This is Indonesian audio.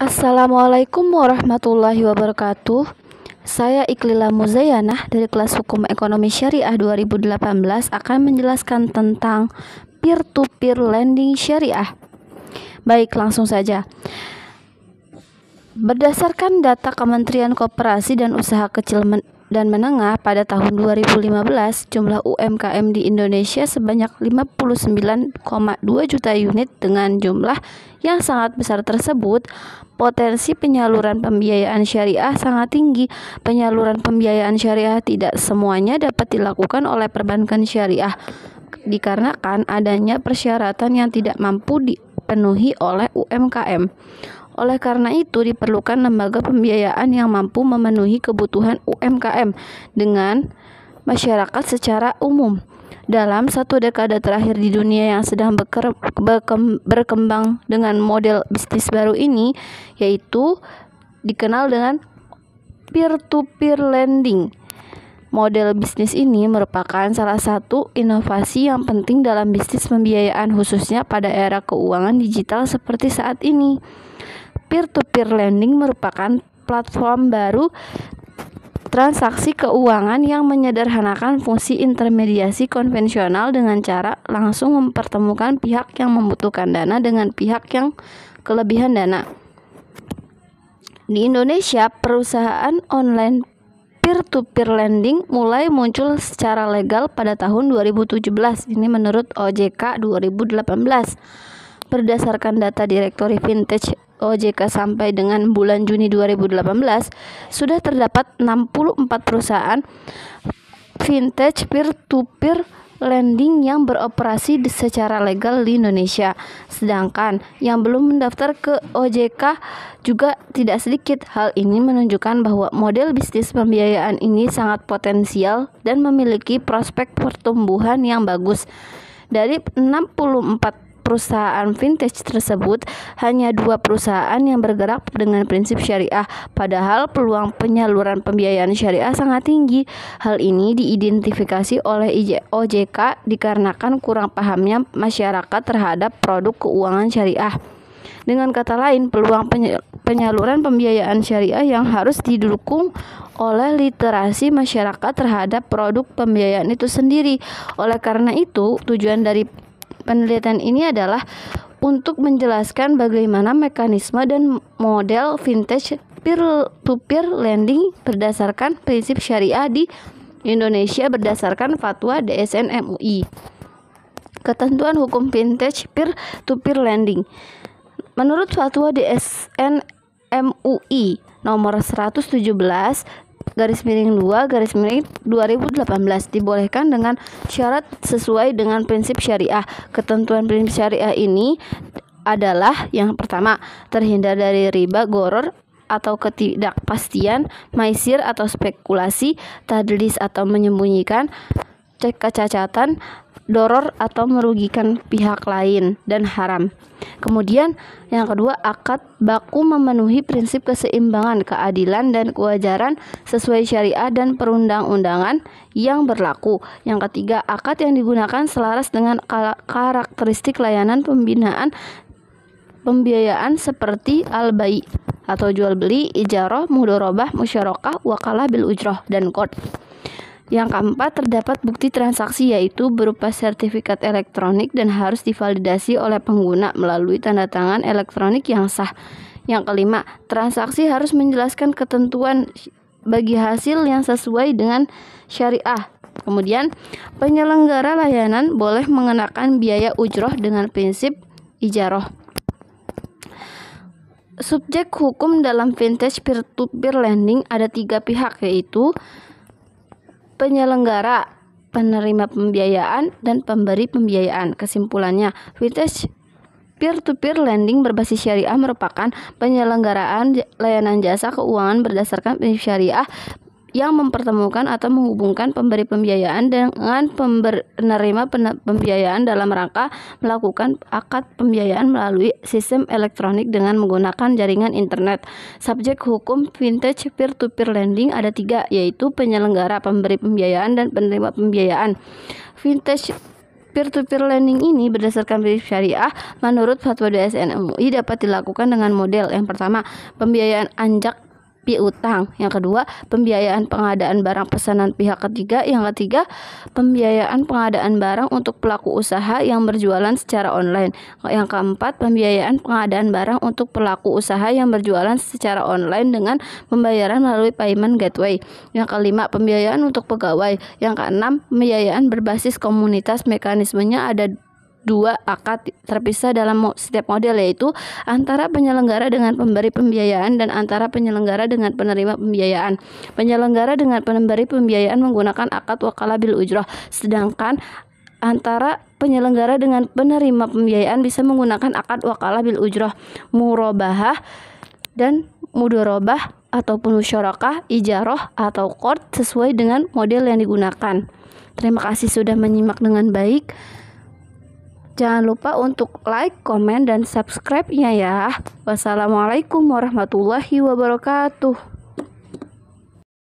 Assalamualaikum warahmatullahi wabarakatuh. Saya Iklila Muzayanah dari kelas Hukum Ekonomi Syariah 2018 akan menjelaskan tentang peer-to-peer lending syariah. Baik, langsung saja. Berdasarkan data Kementerian Koperasi dan Usaha Kecil dan Menengah pada tahun 2015, jumlah UMKM di Indonesia sebanyak 59,2 juta unit. Dengan jumlah yang sangat besar tersebut, potensi penyaluran pembiayaan syariah sangat tinggi. Penyaluran pembiayaan syariah tidak semuanya dapat dilakukan oleh perbankan syariah, dikarenakan adanya persyaratan yang tidak mampu dipenuhi oleh UMKM. Oleh karena itu, diperlukan lembaga pembiayaan yang mampu memenuhi kebutuhan UMKM dengan masyarakat secara umum. Dalam satu dekade terakhir di dunia yang sedang berkembang dengan model bisnis baru ini, yaitu dikenal dengan peer-to-peer lending. Model bisnis ini merupakan salah satu inovasi yang penting dalam bisnis pembiayaan, khususnya pada era keuangan digital seperti saat ini. Peer-to-peer lending merupakan platform baru transaksi keuangan yang menyederhanakan fungsi intermediasi konvensional dengan cara langsung mempertemukan pihak yang membutuhkan dana dengan pihak yang kelebihan dana. Di Indonesia, perusahaan online peer-to-peer lending mulai muncul secara legal pada tahun 2017. Ini menurut OJK 2018. Berdasarkan data Direktori Vintage OJK sampai dengan bulan Juni 2018, sudah terdapat 64 perusahaan vintage peer-to-peer lending yang beroperasi secara legal di Indonesia. Sedangkan yang belum mendaftar ke OJK juga tidak sedikit. Hal ini menunjukkan bahwa model bisnis pembiayaan ini sangat potensial dan memiliki prospek pertumbuhan yang bagus. Dari 64 perusahaan vintage tersebut, hanya 2 perusahaan yang bergerak dengan prinsip syariah, padahal peluang penyaluran pembiayaan syariah sangat tinggi. Hal ini diidentifikasi oleh OJK dikarenakan kurang pahamnya masyarakat terhadap produk keuangan syariah. Dengan kata lain, peluang penyaluran pembiayaan syariah yang harus didukung oleh literasi masyarakat terhadap produk pembiayaan itu sendiri. Oleh karena itu, tujuan dari penelitian ini adalah untuk menjelaskan bagaimana mekanisme dan model vintage peer-to-peer lending berdasarkan prinsip syariah di Indonesia berdasarkan fatwa DSN MUI. Ketentuan hukum vintage peer-to-peer lending. Menurut fatwa DSN MUI nomor 117/2/2018 dibolehkan dengan syarat sesuai dengan prinsip syariah. Ketentuan prinsip syariah ini adalah yang pertama, terhindar dari riba, gharar atau ketidakpastian, maisir atau spekulasi, tadlis atau menyembunyikan, kecacatan, doror atau merugikan pihak lain, dan haram. Kemudian yang kedua, akad baku memenuhi prinsip keseimbangan, keadilan, dan kewajaran sesuai syariah dan perundang-undangan yang berlaku. Yang ketiga, akad yang digunakan selaras dengan karakteristik layanan pembiayaan seperti al-bai atau jual beli, ijarah, mudharabah, musyarakah, wakalah bil ujrah, dan qard. Yang keempat, terdapat bukti transaksi yaitu berupa sertifikat elektronik dan harus divalidasi oleh pengguna melalui tanda tangan elektronik yang sah. Yang kelima, transaksi harus menjelaskan ketentuan bagi hasil yang sesuai dengan syariah. Kemudian, penyelenggara layanan boleh mengenakan biaya ujroh dengan prinsip ijarah. Subjek hukum dalam vintage peer-to-peer lending ada 3 pihak, yaitu penyelenggara, penerima pembiayaan, dan pemberi pembiayaan. Kesimpulannya, vintage peer-to-peer lending berbasis syariah merupakan penyelenggaraan layanan jasa keuangan berdasarkan prinsip syariah yang mempertemukan atau menghubungkan pemberi pembiayaan dengan penerima pembiayaan dalam rangka melakukan akad pembiayaan melalui sistem elektronik dengan menggunakan jaringan internet. Subjek hukum vintage peer-to-peer lending ada 3, yaitu penyelenggara, pemberi pembiayaan, dan penerima pembiayaan. Vintage Peer-to-peer lending ini berdasarkan prinsip syariah menurut fatwa DSN MUI dapat dilakukan dengan model yang pertama, pembiayaan anjak piutang, yang kedua, pembiayaan pengadaan barang pesanan pihak ketiga, yang ketiga, pembiayaan pengadaan barang untuk pelaku usaha yang berjualan secara online, yang keempat, pembiayaan pengadaan barang untuk pelaku usaha yang berjualan secara online dengan pembayaran melalui payment gateway, yang kelima, pembiayaan untuk pegawai, yang keenam, pembiayaan berbasis komunitas. Mekanismenya ada dua akad terpisah dalam setiap model, yaitu antara penyelenggara dengan pemberi pembiayaan dan antara penyelenggara dengan penerima pembiayaan. Penyelenggara dengan pemberi pembiayaan menggunakan akad wakalah bil ujrah, sedangkan antara penyelenggara dengan penerima pembiayaan bisa menggunakan akad wakalah bil ujrah, murabahah dan mudorobah ataupun musyarakah, ijarah atau qard sesuai dengan model yang digunakan. Terima kasih sudah menyimak dengan baik. Jangan lupa untuk like, komen, dan subscribe-nya ya. Wassalamualaikum warahmatullahi wabarakatuh.